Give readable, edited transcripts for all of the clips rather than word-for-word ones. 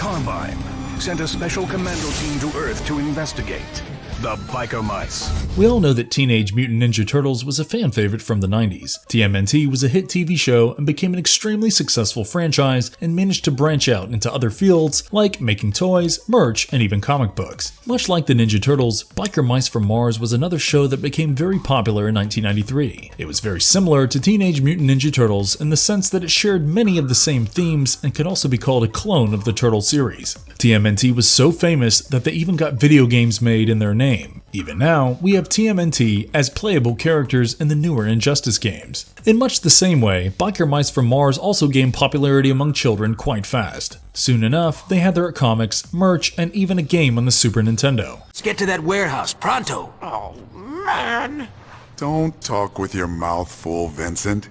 Carmine sent a special commando team to Earth to investigate the Biker Mice. We all know that Teenage Mutant Ninja Turtles was a fan favorite from the 90s. TMNT was a hit TV show and became an extremely successful franchise and managed to branch out into other fields like making toys, merch, and even comic books. Much like the Ninja Turtles, Biker Mice from Mars was another show that became very popular in 1993. It was very similar to Teenage Mutant Ninja Turtles in the sense that it shared many of the same themes and could also be called a clone of the Turtle series. TMNT was so famous that they even got video games made in their name. Even now, we have TMNT as playable characters in the newer Injustice games. In much the same way, Biker Mice from Mars also gained popularity among children quite fast. Soon enough, they had their comics, merch, and even a game on the Super Nintendo. Let's get to that warehouse, pronto! Oh, man! Don't talk with your mouth full, Vincent.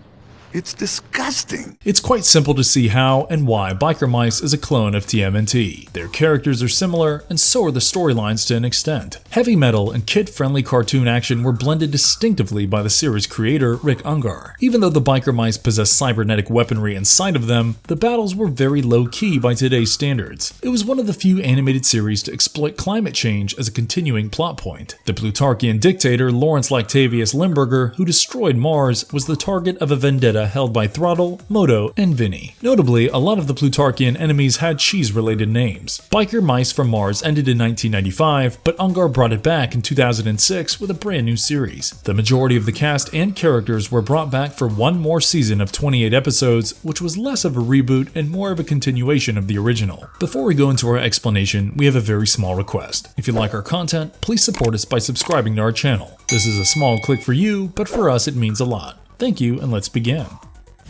It's disgusting. It's quite simple to see how and why Biker Mice is a clone of TMNT. Their characters are similar, and so are the storylines to an extent. Heavy metal and kid-friendly cartoon action were blended distinctively by the series creator Rick Ungar. Even though the Biker Mice possess cybernetic weaponry inside of them, the battles were very low-key by today's standards. It was one of the few animated series to exploit climate change as a continuing plot point. The Plutarchian dictator Lawrence Lactavius Limburger, who destroyed Mars, was the target of a vendetta held by Throttle, Moto, and Vinny. Notably, a lot of the Plutarchian enemies had cheese-related names. Biker Mice from Mars ended in 1995, but Ungar brought it back in 2006 with a brand new series. The majority of the cast and characters were brought back for one more season of 28 episodes, which was less of a reboot and more of a continuation of the original. Before we go into our explanation, we have a very small request. If you like our content, please support us by subscribing to our channel. This is a small click for you, but for us it means a lot. Thank you, and let's begin.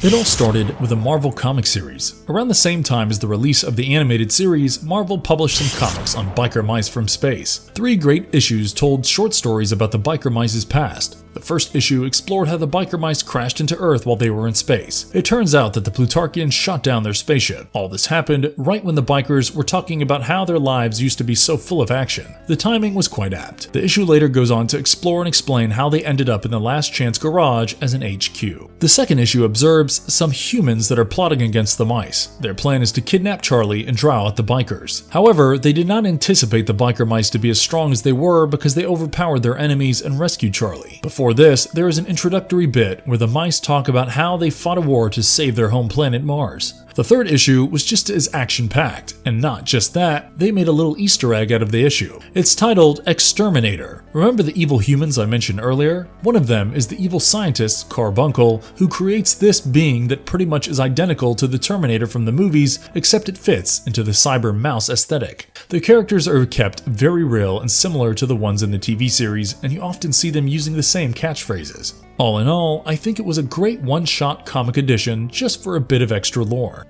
It all started with a Marvel comic series. Around the same time as the release of the animated series, Marvel published some comics on Biker Mice from space. 3 great issues told short stories about the Biker Mice's past. The first issue explored how the Biker Mice crashed into Earth while they were in space. It turns out that the Plutarchians shot down their spaceship. All this happened right when the bikers were talking about how their lives used to be so full of action. The timing was quite apt. The issue later goes on to explore and explain how they ended up in the Last Chance garage as an HQ. The second issue observes some humans that are plotting against the mice. Their plan is to kidnap Charlie and draw out the bikers. However, they did not anticipate the Biker Mice to be as strong as they were because they overpowered their enemies and rescued Charlie. Before this, there is an introductory bit where the mice talk about how they fought a war to save their home planet Mars. The third issue was just as action-packed, and not just that, they made a little Easter egg out of the issue. It's titled Exterminator. Remember the evil humans I mentioned earlier? One of them is the evil scientist, Carbuncle, who creates this being that pretty much is identical to the Terminator from the movies, except it fits into the cyber mouse aesthetic. The characters are kept very real and similar to the ones in the TV series, and you often see them using the same catchphrases. All in all, I think it was a great one-shot comic edition just for a bit of extra lore.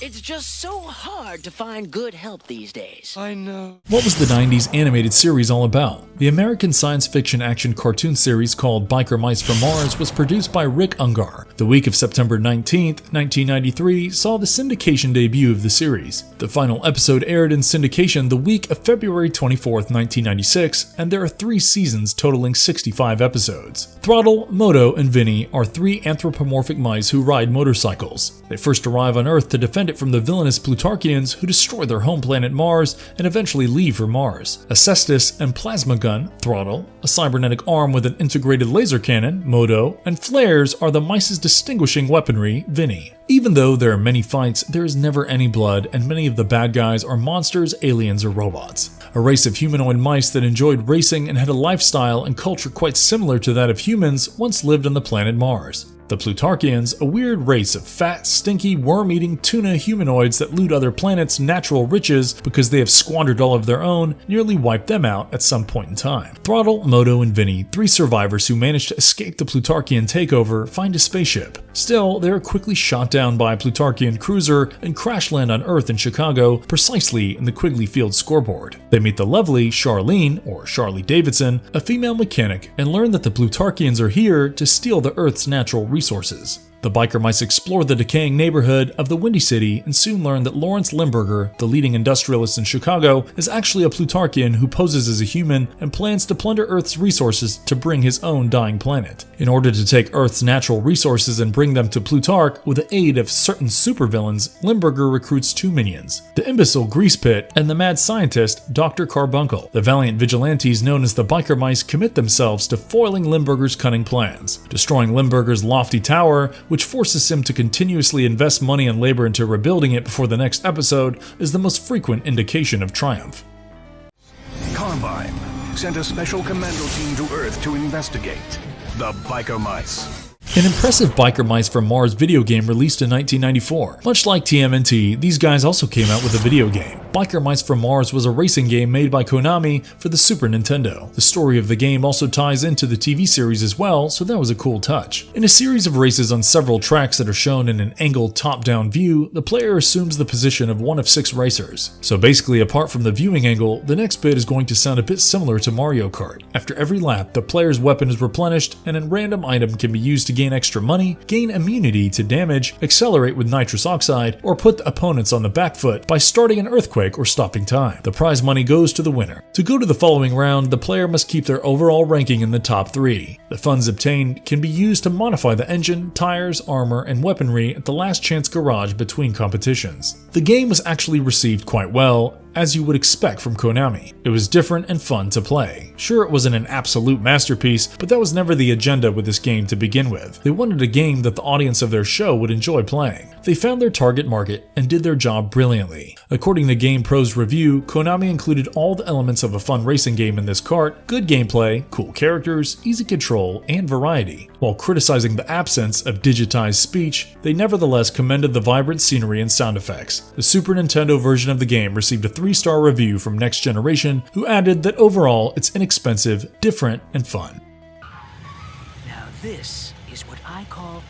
It's just so hard to find good help these days. I know. What was the 90s animated series all about? The American science fiction action cartoon series called Biker Mice from Mars was produced by Rick Ungar. The week of September 19th, 1993 saw the syndication debut of the series. The final episode aired in syndication the week of February 24th, 1996, and there are 3 seasons totaling 65 episodes. Throttle, Moto, and Vinny are 3 anthropomorphic mice who ride motorcycles. They first arrive on Earth to defend it from the villainous Plutarchians who destroy their home planet Mars and eventually leave for Mars. A Cestus and plasma gun, Throttle, a cybernetic arm with an integrated laser cannon, Moto, and flares are the mice's distinguishing weaponry, Vinny. Even though there are many fights, there is never any blood, and many of the bad guys are monsters, aliens, or robots. A race of humanoid mice that enjoyed racing and had a lifestyle and culture quite similar to that of humans once lived on the planet Mars. The Plutarchians, a weird race of fat, stinky, worm-eating tuna humanoids that loot other planets' natural riches because they have squandered all of their own, nearly wiped them out at some point in time. Throttle, Moto, and Vinny, 3 survivors who managed to escape the Plutarchian takeover, find a spaceship. Still, they are quickly shot down by a Plutarchian cruiser and crash land on Earth in Chicago, precisely in the Quigley Field scoreboard. They meet the lovely Charlene, or Charlie Davidson, a female mechanic, and learn that the Plutarchians are here to steal the Earth's natural resources. The biker mice explore the decaying neighborhood of the Windy City and soon learn that Lawrence Limburger, the leading industrialist in Chicago, is actually a Plutarchian who poses as a human and plans to plunder Earth's resources to bring his own dying planet. In order to take Earth's natural resources and bring them to Plutarch with the aid of certain supervillains, Limburger recruits two minions, the imbecile Greasepit and the mad scientist Dr. Carbuncle. The valiant vigilantes known as the biker mice commit themselves to foiling Limburger's cunning plans. Destroying Limburger's lofty tower, which forces him to continuously invest money and labor into rebuilding it before the next episode, is the most frequent indication of triumph. Carmine sent a special commando team to Earth to investigate the Biker Mice. An impressive Biker Mice from Mars video game released in 1994. Much like TMNT, these guys also came out with a video game. Biker Mice from Mars was a racing game made by Konami for the Super Nintendo. The story of the game also ties into the TV series as well, so that was a cool touch. In a series of races on several tracks that are shown in an angled top-down view, the player assumes the position of one of 6 racers. So basically, apart from the viewing angle, the next bit is going to sound a bit similar to Mario Kart. After every lap, the player's weapon is replenished, and a random item can be used to gain extra money, gain immunity to damage, accelerate with nitrous oxide, or put the opponents on the back foot by starting an earthquake or stopping time. The prize money goes to the winner. To go to the following round, the player must keep their overall ranking in the top 3. The funds obtained can be used to modify the engine, tires, armor, and weaponry at the last chance garage between competitions. The game was actually received quite well, as you would expect from Konami. It was different and fun to play. Sure, it wasn't an absolute masterpiece, but that was never the agenda with this game to begin with. They wanted a game that the audience of their show would enjoy playing. They found their target market and did their job brilliantly. According to GamePro's review, Konami included all the elements of a fun racing game in this cart: good gameplay, cool characters, easy control, and variety. While criticizing the absence of digitized speech, they nevertheless commended the vibrant scenery and sound effects. The Super Nintendo version of the game received a 3-star review from Next Generation, who added that overall it's inexpensive, different, and fun. Now this is what I call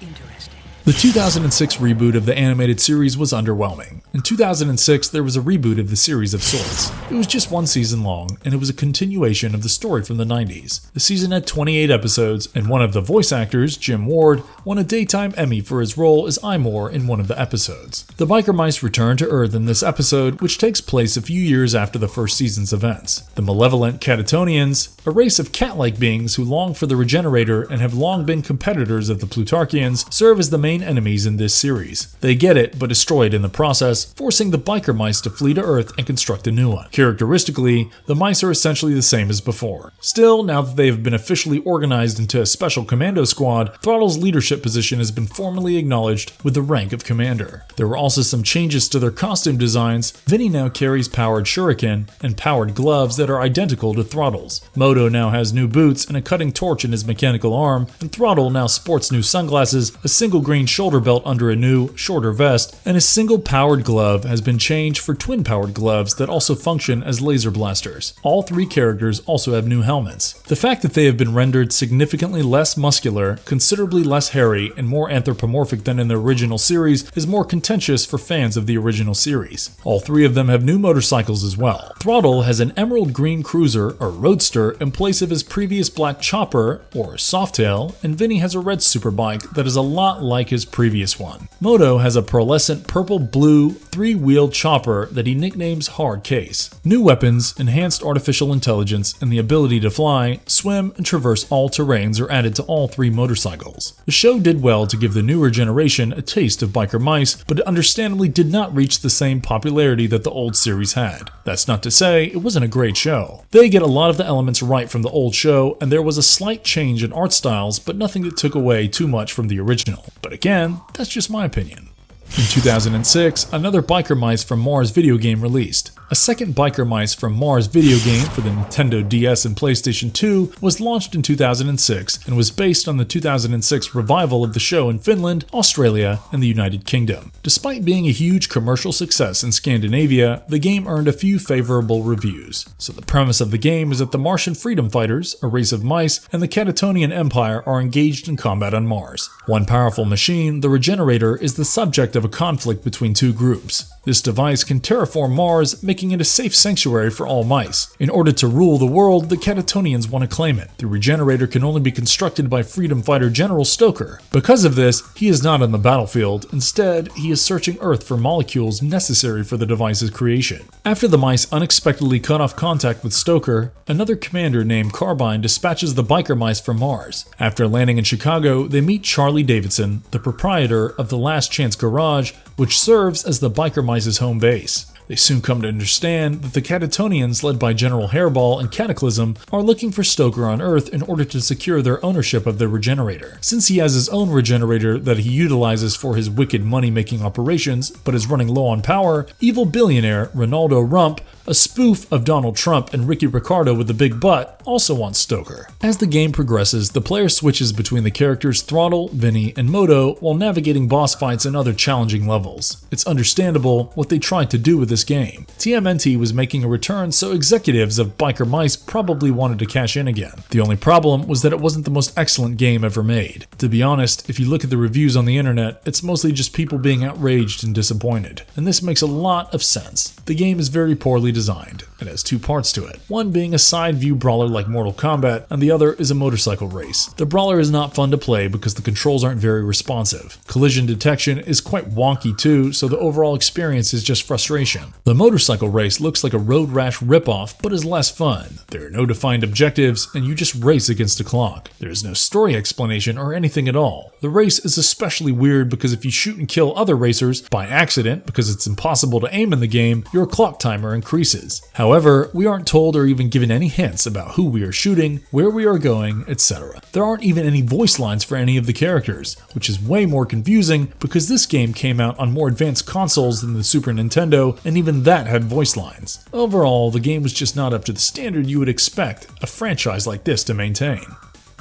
interesting. The 2006 reboot of the animated series was underwhelming. In 2006, there was a reboot of the series of sorts. It was just 1 season long, and it was a continuation of the story from the 90s. The season had 28 episodes, and one of the voice actors, Jim Ward, won a Daytime Emmy for his role as Imor in one of the episodes. The Biker Mice return to Earth in this episode, which takes place a few years after the first season's events. The malevolent Catatonians, a race of cat-like beings who long for the Regenerator and have long been competitors of the Plutarchians, serve as the main enemies in this series. They get it, but destroy it in the process, forcing the Biker Mice to flee to Earth and construct a new one. Characteristically, the mice are essentially the same as before. Still, now that they have been officially organized into a special commando squad, Throttle's leadership position has been formally acknowledged with the rank of commander. There were also some changes to their costume designs. Vinny now carries powered shuriken and powered gloves that are identical to Throttle's. Moto now has new boots and a cutting torch in his mechanical arm, and Throttle now sports new sunglasses, a single green shoulder belt under a new, shorter vest, and a single powered glove has been changed for twin powered gloves that also function as laser blasters. All 3 characters also have new helmets. The fact that they have been rendered significantly less muscular, considerably less hairy, and more anthropomorphic than in the original series is more contentious for fans of the original series. All 3 of them have new motorcycles as well. Throttle has an emerald green cruiser, or roadster, in place of his previous black chopper, or softail, and Vinny has a red superbike that is a lot like his previous one. Moto has a pearlescent purple-blue 3-wheeled chopper that he nicknames Hard Case. New weapons, enhanced artificial intelligence, and the ability to fly, swim, and traverse all terrains are added to all 3 motorcycles. The show did well to give the newer generation a taste of Biker Mice, but it understandably did not reach the same popularity that the old series had. That's not to say it wasn't a great show. They get a lot of the elements right from the old show, and there was a slight change in art styles, but nothing that took away too much from the original. But again, that's just my opinion. In 2006, another Biker Mice from Mars video game released. A second Biker Mice from Mars video game for the Nintendo DS and PlayStation 2 was launched in 2006 and was based on the 2006 revival of the show in Finland, Australia, and the United Kingdom. Despite being a huge commercial success in Scandinavia, the game earned a few favorable reviews. So the premise of the game is that the Martian freedom fighters, a race of mice, and the Catatonian Empire are engaged in combat on Mars. One powerful machine, the Regenerator, is the subject of a conflict between 2 groups. The This device can terraform Mars, making it a safe sanctuary for all mice. In order to rule the world, the Catatonians want to claim it. The Regenerator can only be constructed by freedom fighter General Stoker. Because of this, he is not on the battlefield. Instead, he is searching Earth for molecules necessary for the device's creation. After the mice unexpectedly cut off contact with Stoker, another commander named Carbine dispatches the biker mice from Mars. After landing in Chicago, they meet Charlie Davidson, the proprietor of the Last Chance Garage, which serves as the biker mice's home base. They soon come to understand that the Catatonians, led by General Hairball and Cataclysm, are looking for Stoker on Earth in order to secure their ownership of the Regenerator. Since he has his own Regenerator that he utilizes for his wicked money-making operations, but is running low on power, evil billionaire Ronaldo Rump, a spoof of Donald Trump and Ricky Ricardo with the big butt, also wants Stoker. As the game progresses, the player switches between the characters Throttle, Vinny, and Moto while navigating boss fights and other challenging levels. It's understandable what they tried to do with this game. TMNT was making a return, so executives of Biker Mice probably wanted to cash in again. The only problem was that it wasn't the most excellent game ever made. To be honest, if you look at the reviews on the internet, it's mostly just people being outraged and disappointed. And this makes a lot of sense. The game is very poorly designed. It has two parts to it. One being a side view brawler like Mortal Kombat, and the other is a motorcycle race. The brawler is not fun to play because the controls aren't very responsive. Collision detection is quite wonky too, so the overall experience is just frustration. The motorcycle race looks like a Road Rash ripoff, but is less fun. There are no defined objectives, and you just race against the clock. There is no story explanation or anything at all. The race is especially weird because if you shoot and kill other racers by accident, because it's impossible to aim in the game, your clock timer increases. However, we aren't told or even given any hints about who we are shooting, where we are going, etc. There aren't even any voice lines for any of the characters, which is way more confusing because this game came out on more advanced consoles than the Super Nintendo, and even that had voice lines. Overall, the game was just not up to the standard you would expect a franchise like this to maintain.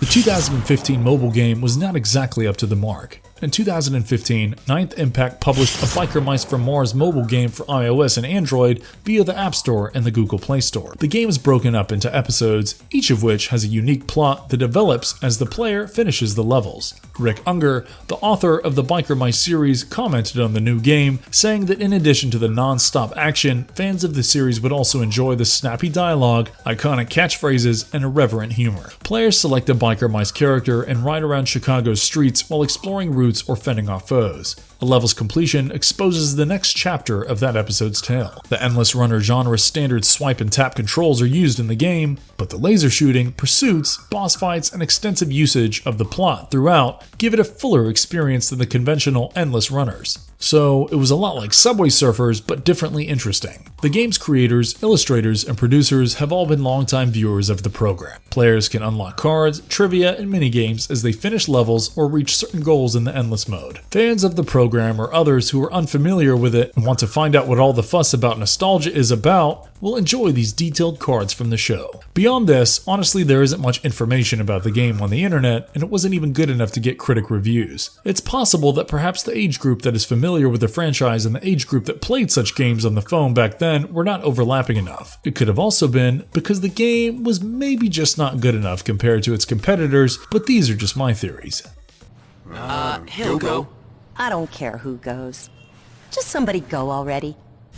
The 2015 mobile game was not exactly up to the mark. In 2015, Ninth Impact published a Biker Mice from Mars mobile game for iOS and Android via the App Store and the Google Play Store. The game is broken up into episodes, each of which has a unique plot that develops as the player finishes the levels. Rick Unger, the author of the Biker Mice series, commented on the new game, saying that in addition to the non-stop action, fans of the series would also enjoy the snappy dialogue, iconic catchphrases, and irreverent humor. Players select a Biker Mice character and ride around Chicago's streets while exploring routes or fending off foes. A level's completion exposes the next chapter of that episode's tale. The Endless Runner genre's standard swipe and tap controls are used in the game, but the laser shooting, pursuits, boss fights, and extensive usage of the plot throughout give it a fuller experience than the conventional Endless Runners. So it was a lot like Subway Surfers, but differently interesting. The game's creators, illustrators, and producers have all been longtime viewers of the program. Players can unlock cards, trivia, and minigames as they finish levels or reach certain goals in the Endless mode. Fans of the program or others who are unfamiliar with it and want to find out what all the fuss about nostalgia is about will enjoy these detailed cards from the show. Beyond this, honestly there isn't much information about the game on the internet, and it wasn't even good enough to get critic reviews. It's possible that perhaps the age group that is familiar with the franchise and the age group that played such games on the phone back then were not overlapping enough. It could have also been because the game was maybe just not good enough compared to its competitors, but these are just my theories. He'll go. I don't care who goes. Just somebody go already.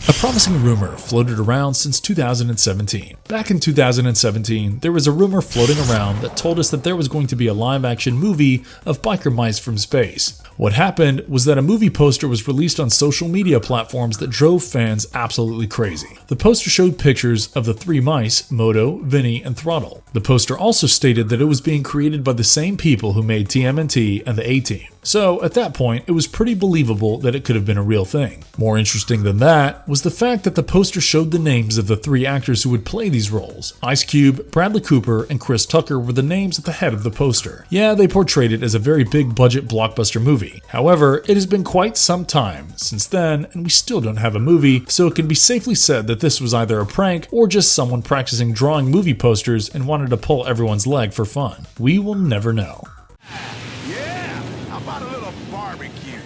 A promising rumor floated around since 2017. Back in 2017, there was a rumor floating around that told us that there was going to be a live-action movie of Biker Mice from space. What happened was that a movie poster was released on social media platforms that drove fans absolutely crazy. The poster showed pictures of the three mice, Moto, Vinny, and Throttle. The poster also stated that it was being created by the same people who made TMNT and the A-Team. So at that point, it was pretty believable that it could have been a real thing. More interesting than that was the fact that the poster showed the names of the three actors who would play these roles. Ice Cube, Bradley Cooper, and Chris Tucker were the names at the head of the poster. Yeah, they portrayed it as a very big budget blockbuster movie. However, it has been quite some time since then, and we still don't have a movie, so it can be safely said that this was either a prank or just someone practicing drawing movie posters and wanted to pull everyone's leg for fun. We will never know. Yeah, how about a little barbecue?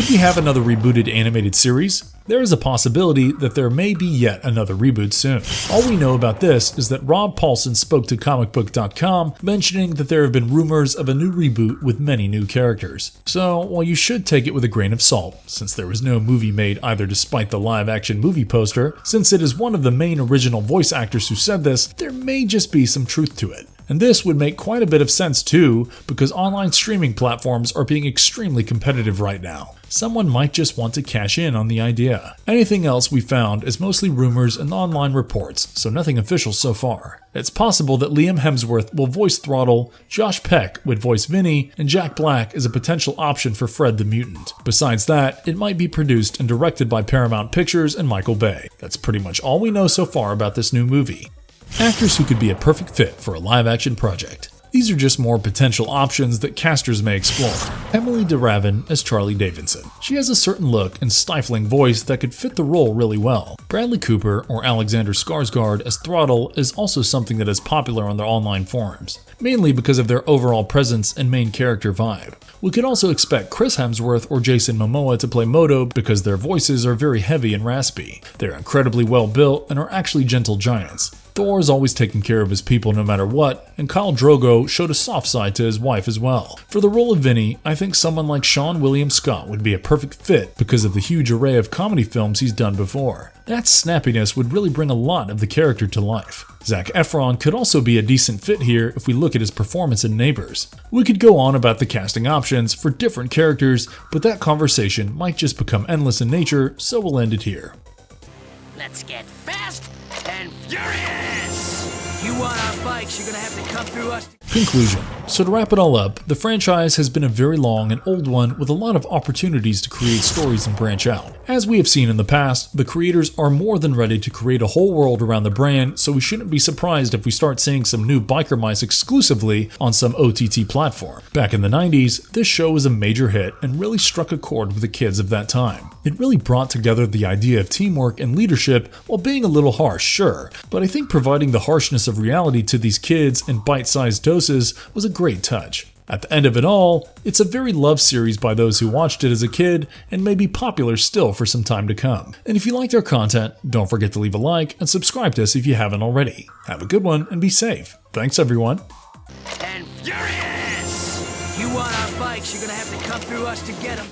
Could we have another rebooted animated series? There is a possibility that there may be yet another reboot soon. All we know about this is that Rob Paulson spoke to comicbook.com mentioning that there have been rumors of a new reboot with many new characters. So, while you should take it with a grain of salt, since there was no movie made either despite the live-action movie poster, since it is one of the main original voice actors who said this, there may just be some truth to it. And this would make quite a bit of sense too, because online streaming platforms are being extremely competitive right now. Someone might just want to cash in on the idea. Anything else we found is mostly rumors and online reports, so nothing official so far. It's possible that Liam Hemsworth will voice Throttle, Josh Peck would voice Vinny, and Jack Black is a potential option for Fred the Mutant. Besides that, it might be produced and directed by Paramount Pictures and Michael Bay. That's pretty much all we know so far about this new movie. Actors who could be a perfect fit for a live-action project. These are just more potential options that casters may explore. Emily DeRavin as Charlie Davidson. She has a certain look and stifling voice that could fit the role really well. Bradley Cooper or Alexander Skarsgård as Throttle is also something that is popular on their online forums, mainly because of their overall presence and main character vibe. We could also expect Chris Hemsworth or Jason Momoa to play Modo because their voices are very heavy and raspy. They're incredibly well built and are actually gentle giants. Thor is always taking care of his people no matter what, and Khal Drogo showed a soft side to his wife as well. For the role of Vinny, I think someone like Sean William Scott would be a perfect fit because of the huge array of comedy films he's done before. That snappiness would really bring a lot of the character to life. Zac Efron could also be a decent fit here if we look at his performance in Neighbors. We could go on about the casting options for different characters, but that conversation might just become endless in nature, so we'll end it here. Let's get fast and furious! If you want our bikes, you're gonna have to come through us. Conclusion. So to wrap it all up, the franchise has been a very long and old one with a lot of opportunities to create stories and branch out. As we have seen in the past, the creators are more than ready to create a whole world around the brand, so we shouldn't be surprised if we start seeing some new Biker Mice exclusively on some OTT platform. Back in the 90s, this show was a major hit and really struck a chord with the kids of that time. It really brought together the idea of teamwork and leadership while being a little harsh, sure, but I think providing the harshness of reality to these kids in bite-sized doses was a great touch. At the end of it all, it's a very loved series by those who watched it as a kid and may be popular still for some time to come. And if you liked our content, don't forget to leave a like and subscribe to us if you haven't already. Have a good one and be safe. Thanks everyone. And furious! If you want our bikes, you're gonna have to come through us to get them.